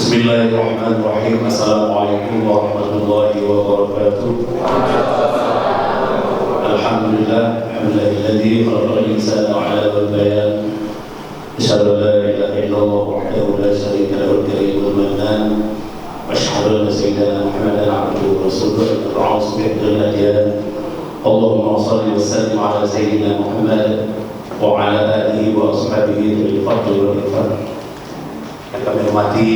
Bismillahirrahmanirrahim. Assalamualaikum warahmatullahi wabarakatuh. Alhamdulillahilladzi khalaqal insana 'ala bayan. Asyhadu an la ilaha illallah wahdahu la syarika lahu al-karimul mannan. Wa asyhadu anna sayyidana Muhammadan 'abduhu wa rasuluhu al-ra'us bi'dil adyan. Allahumma shalli wa sallim 'ala sayyidina Muhammad wa 'ala alihi wa ashabihi bil fadli wal ifad. Yang kami hormati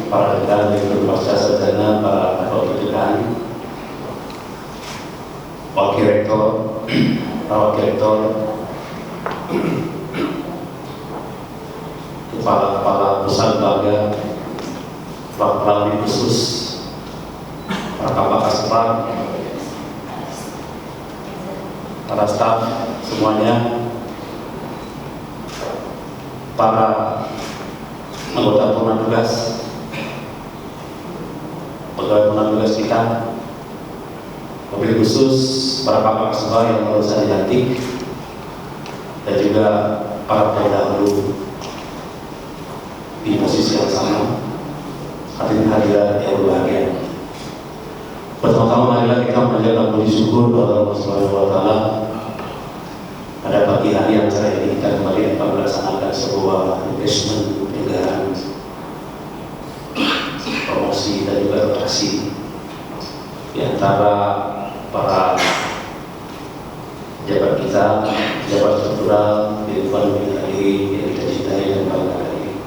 para rekan yang berpasca sarjana, para dekan, wakil rektor, kepala pusat lembaga, kepala khusus, para kabak asraf, para staf semuanya, para anggota pengurus tugas, pegawai pengurus tugas kita, mobil khusus para kabak asraf yang baru saja dilantik, dan juga para pendahulu di posisi yang sama, hadirin hadirat yang berbahagia. Pertama-tama marilah kita menjaga puji syukur kepada Allah Subhanahu wa Ta'ala. Pada pagi hari yang cerah ini kita kembali dapat melaksanakan sebuah investment pencegahan, promosi dan juga rotasi di antara para pejabat kita, pejabat struktural di lingkungan negeri yang kita cintai dan banggakan ini.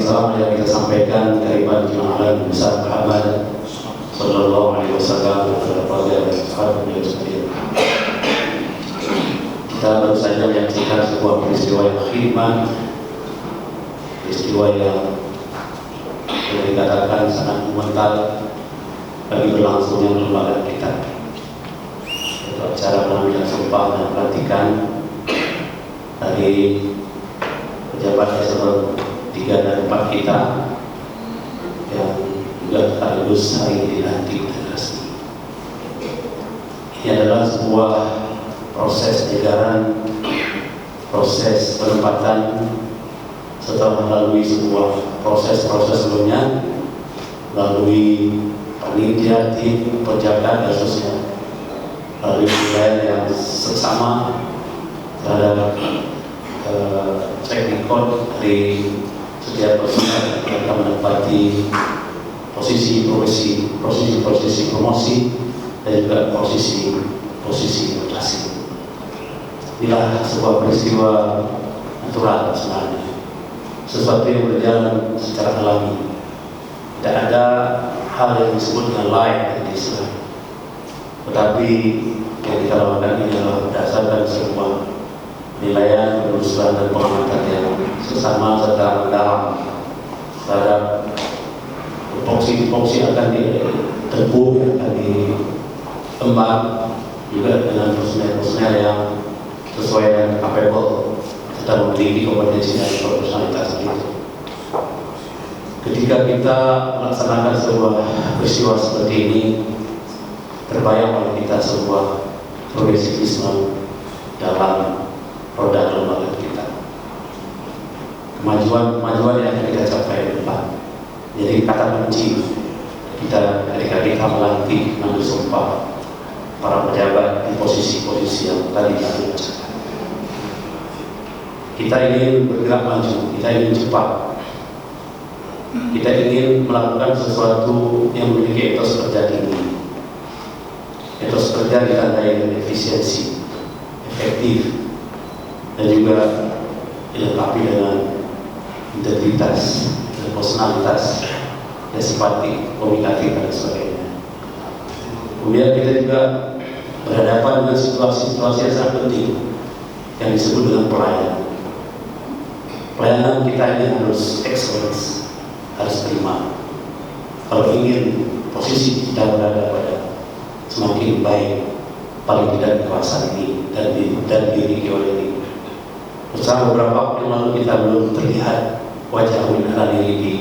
Salam yang kita sampaikan dari Baginda Alam besar Muhammad Sallallahu Alaihi Wasallam kepada sahabat beliau sekalian. Kita baru saja menyaksikan sebuah peristiwa yang khidmat, peristiwa yang boleh dikatakan sangat monumental bagi berlangsungnya lembaga kita. Itu acara pengambilan sumpah dan pelantikan dari pejabat eselon 3 dan 4 kita yang juga sekaligus hari ini dilantik dan resmi. Ini adalah sebuah proses penyegaran, proses penempatan setelah melalui sebuah proses-proses sebelumnya, melalui panitia, tim, penjagaan dan seterusnya, melalui penilaian yang seksama terhadap track record dari setiap personel yang akan menempati posisi promosi dan juga posisi rotasi. Inilah sebuah peristiwa natural sebenarnya, sesuatu yang berjalan secara alami. Tidak ada hal yang disebut dengan lain di Islam, tetapi yang kita lakukan ini adalah berdasarkan sebuah penilaian, penelusuran dan pengamatan yang sesama serta mendalam terhadap tupoksi akan ditempuh, akan diemban juga dengan personel yang sesuai dengan capable serta memiliki kompetensi dan profesionalitas itu. Ketika kita melaksanakan sebuah peristiwa seperti ini, terbayang oleh kita sebuah progresivisme dalam roda lembaga kita. Kemajuan yang akan kita capai ke depan. Jadi kata kunci kita ketika kita melantik mengambil sumpah para pejabat di posisi-posisi yang tadi kami bacakan. Kita ingin bergerak maju, kita ingin cepat, kita ingin melakukan sesuatu yang memiliki etos kerja tinggi. Etos kerja ditandai dengan efisiensi, efektif, dan juga dilengkapi dengan integritas dan personalitas yang simpatik, komunikatif dan sebagainya. Kemudian kita juga berhadapan dengan situasi-situasi yang sangat penting yang disebut dengan pelayanan. Pelayanan kita ini harus excellence, harus prima. Kalau ingin posisi kita berada pada semakin baik, paling tidak di kawasan ini dan dimiliki oleh ini. Bersama beberapa waktu lalu kita belum terlihat wajah winara diri di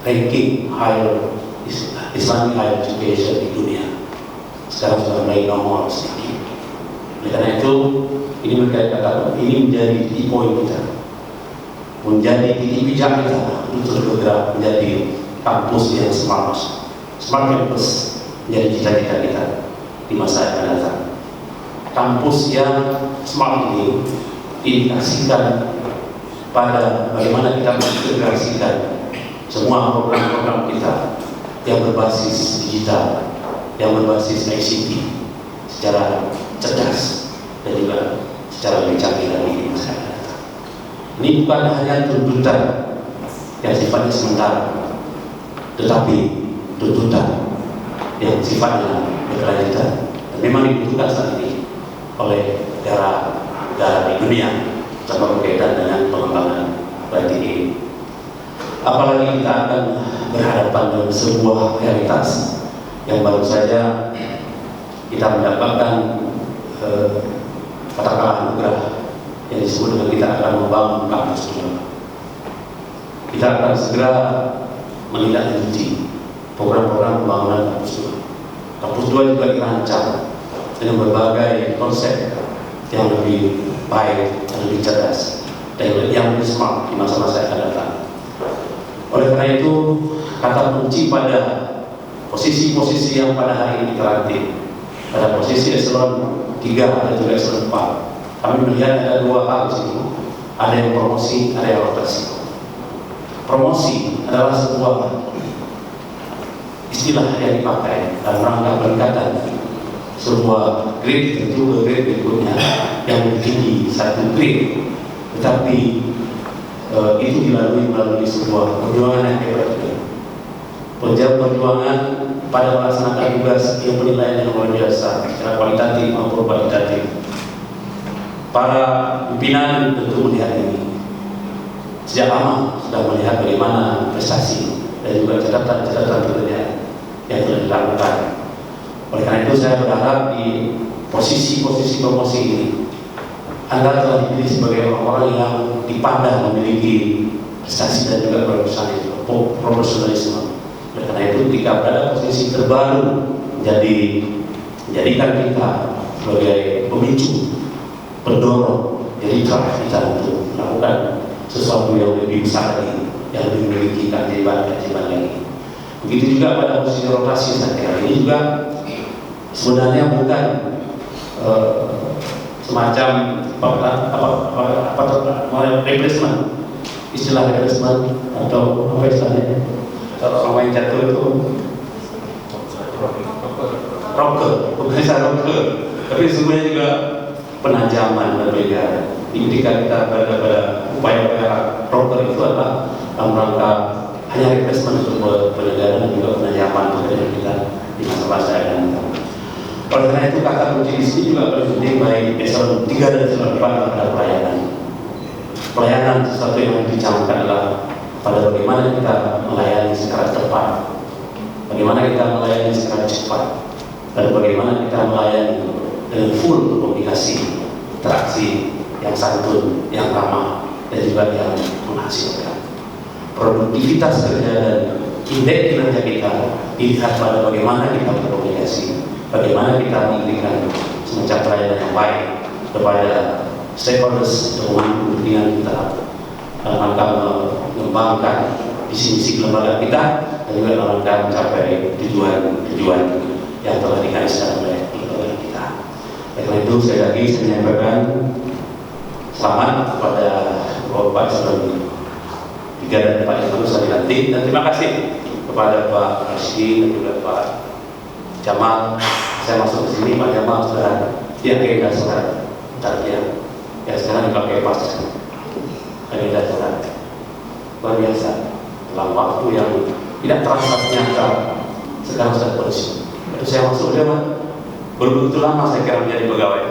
ranking Islamic higher education di dunia. Sekarang sudah mulai nomor sedikit. Oleh karena itu, ini menjadi key point kita. menjadi titik bijak kita untuk bergerak menjadi kampus yang smart campus, menjadi cita-cita kita di masa yang akan datang. Kampus yang smart ini diindikasikan pada bagaimana kita mengintegrasikan semua program-program kita yang berbasis digital, yang berbasis ICT secara cerdas dan juga secara lebih canggih lagi di masa yang akan datang. Ini bukan hanya tuntutan yang sifatnya sementara, tetapi tuntutan yang sifatnya berkelanjutan dan memang dibutuhkan saat ini oleh negara di dunia terutama berkaitan dengan pengembangan IT ini. Apalagi kita akan berhadapan dengan sebuah realitas yang baru saja kita mendapatkan katakanlah anugerah yang disebut dengan kita akan membangun kampus 2. Kita akan segera menindaklanjuti program-program pembangunan kampus 2. Kampus 2 juga dirancang dengan berbagai konsep yang lebih baik, yang lebih cerdas, dan yang lebih smart di masa-masa yang akan datang. Oleh karena itu, kata kunci pada posisi-posisi yang pada hari ini kita latih, pada posisi eselon 3 dan juga eselon 4, kami melihat ada 2 hal di sini. Ada yang promosi, ada yang rotasi. Promosi adalah sebuah istilah yang dipakai dalam rangka peningkatan sebuah grade tertentu ke grade berikutnya yang lebih tinggi satu grade, tetapi itu melalui sebuah perjuangan yang hebat juga. Perjuangan pada melaksanakan tugas yang penilaian yang luar biasa secara kualitatif maupun kuantitatif. Para pimpinan tentu melihat ini. Sejak lama sudah melihat bagaimana prestasi dan juga catatan-catatan kerja yang telah dilakukan. Oleh karena itu saya berharap di posisi-posisi promosi ini Anda telah dipilih sebagai orang-orang yang dipandang memiliki prestasi dan juga profesionalisme. Oleh karena itu ketika berada posisi terbaru menjadikan kita sebagai pemicu, pendorong, jadi drive kita untuk melakukan sesuatu yang lebih besar lagi, yang lebih memiliki keajaiban lagi. Begitu juga pada posisi rotasi saya kira ini juga sebenarnya bukan semacam replacement, istilah replacement atau apa istilahnya kalau orang yang jatuh itu rocker, bukan rocker, tapi sebenarnya juga penajaman berbeda. Ketika kita berada pada upaya-upaya rocker itu adalah dalam rangka hanya replacement untuk penyegaran dan juga penajaman pekerjaan kita di masa-masa yang akan datang. Oleh karena itu kata kunci di sini juga paling penting baik eselon 3 dan eselon 4 adalah pelayanan. Pelayanan sesuatu yang dicamkan adalah pada bagaimana kita melayani secara tepat, bagaimana kita melayani secara cepat, dan bagaimana kita melayani dengan full komunikasi, interaksi yang santun, yang ramah, dan juga yang menghasilkan. Produktivitas kerja dan indeks kinerja kita dilihat pada bagaimana kita berkomunikasi, bagaimana kita memberikan semacam pelayanan yang baik kepada stakeholders yang memiliki kepentingan kita dalam rangka mengembangkan visi-misi lembaga kita dan juga dalam rangka mencapai tujuan yang telah digariskan oleh lembaga kita. Karena itu saya menyampaikan selamat kepada Bapak Eselon 3 dan 4 yang baru saja dilantik, dan terima kasih kepada Pak Rashidi dan juga Pak Jamal. Saya masuk ke sini, Pak Jamal sudah agenda surat tarbiah yang sekarang dipakai pas agenda surat luar biasa dalam waktu yang tidak terasa nyata. Sekarang sudah pensiun. Itu saya masuk dia begitu lama saya kira menjadi pegawai.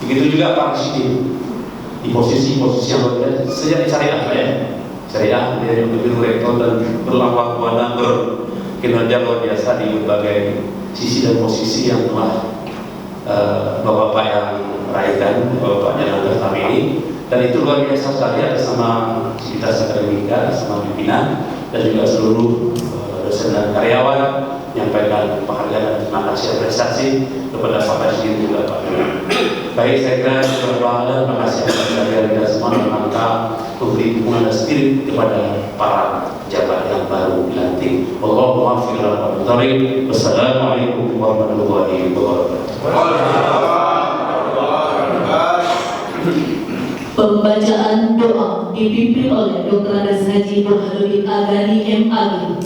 Begitu juga Pak Rashidi di posisi-posisi yang berbeda sejak di syariah dia menjadi rektor dan berlama buana berkinerja luar biasa di berbagai sisi dan posisi yang telah bapak-bapak yang raihkan, bapak yang kami ini, dan itu luar biasa sekali atas sama civitas akademika, sama pimpinan dan juga seluruh dosen dan karyawan menyampaikan penghargaan dan terima kasih apresiasi kepada Pak Rashidi juga Pak. Baik, saya kira beberapa hal, terima kasih atas kehadiran kita semua dalam rangka memberi dukungan dan spirit kepada para pejabat yang baru dilantik. Wallahu muwaffiq ila aqwamit thoriq. Wassalamualaikum warahmatullahi wabarakatuh. Pembacaan doa dipimpin oleh Dr. Andes Haji Burhanuddin Agani MAG.